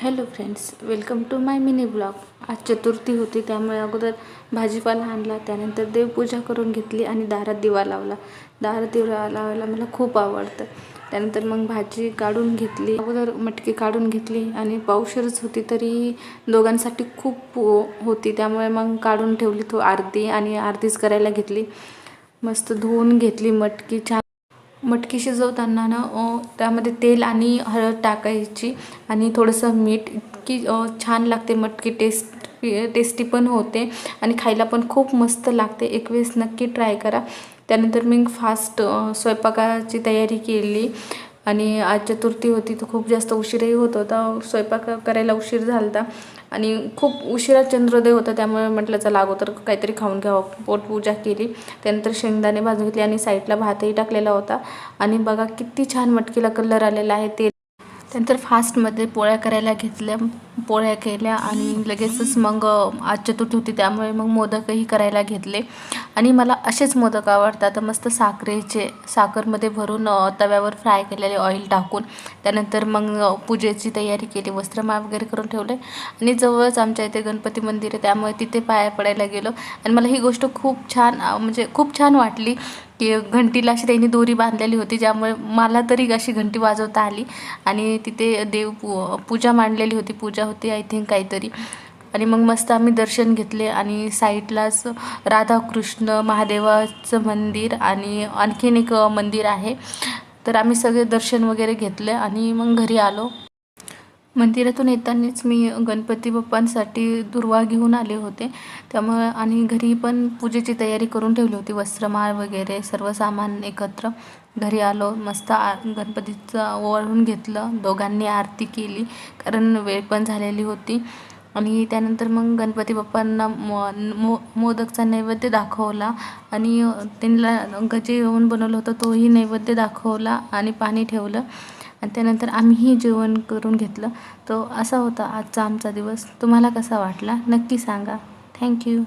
Hello friends, welcome to my mini blog. आज चतुर्थी होती, त्यामुळे अगोदर भाजीपाला आणला, त्यानंतर देवपूजा करून घेतली आणि दारात दिवा लावला. दारात दिवा लावायला मला खूप आवडतं. त्यानंतर मग भाजी काढून घेतली, अगोदर मटकी काढून घेतली आणि पावशेरच होती तरी दोघांसाठी खूप होती, त्यामुळे मग काढून ठेवली तो अर्धी आणि अर्धीच करायला घेतली. मस्त धुवून घेतली मटकी. छान मटकी शिजवताना ना त्यामध्ये तेल आणि हळद टाकायची आणि थोडंसं मीठ. इतकी छान लागते मटकी, टेस्टी पण होते आणि खायला पण खूप मस्त लागते. एक वेळेस नक्की ट्राय करा. त्यानंतर मी फास्ट स्वयंपाकाची तयारी केली आणि आज चतुर्थी होती तर खूप जास्त उशीरही होत होता. स्वयंपाक करायला उशीर झाला होता आणि खूप उशिरा चंद्रोदय होता, त्यामुळे म्हटलं चला अगोदर काहीतरी खाऊन घ्यावं. पोटपूजा केली, त्यानंतर शेंगदाणे भाजून घेतले आणि साईडला भातही टाकलेला होता. आणि बघा किती छान मटकीला कलर आलेला आहे. त्यानंतर फास्टमध्ये पोळ्या करायला घेतल्या, पोळ्या केल्या आणि लगेचच मग आज चतुर्थी होती त्यामुळे मग मोदकही करायला घेतले. आणि मला असेच मोदक आवडतात, मस्त साखरमध्ये भरून तव्यावर फ्राय केलेले ऑइल टाकून. त्यानंतर मग पूजेची तयारी केली, वस्त्रमाळ वगैरे करून ठेवले आणि जवळच आमच्या इथे गणपती मंदिर आहे, त्यामुळे तिथे पाया पडायला गेलो. आणि मला ही गोष्ट खूप छान वाटली की घंटीला अशी त्यांनी दोरी बांधलेली होती, ज्यामुळे मला तरी अशी घंटी वाजवता आली. आणि तिथे पूजा मांडलेली होती, पूजा होती आय थिंक काहीतरी. आणि मग मस्त आम्ही दर्शन घेतले आणि साईडलाच राधाकृष्ण महादेवाचं मंदिर आणि आणखीन एक मंदिर आहे. तर आम्ही सगळे दर्शन वगैरे घेतले आणि मग घरी आलो. मंदिरातून येतानाच मी गणपती बाप्पांसाठी दुर्वा घेऊन आले होते, त्यामुळे आणि घरी पण पूजेची तयारी करून ठेवली होती, वस्त्रमाळ वगैरे सर्व सामान एकत्र. घरी आलो, मस्त गणपतीचं ओवाळून घेतलं, दोघांनी आरती केली कारण वेळ पण झालेली होती. आणि त्यानंतर मग गणपती बाप्पांना मोदकचा नैवेद्य दाखवला आणि त्यांना जेवण बनवलं होतं तोही नैवेद्य दाखवला आणि पाणी ठेवलं. आणि त्यानंतर आम्हीही जेवण करून घेतलं. तो असा होता आजचा आमचा दिवस. तुम्हाला कसा वाटला नक्की सांगा. थँक्यू.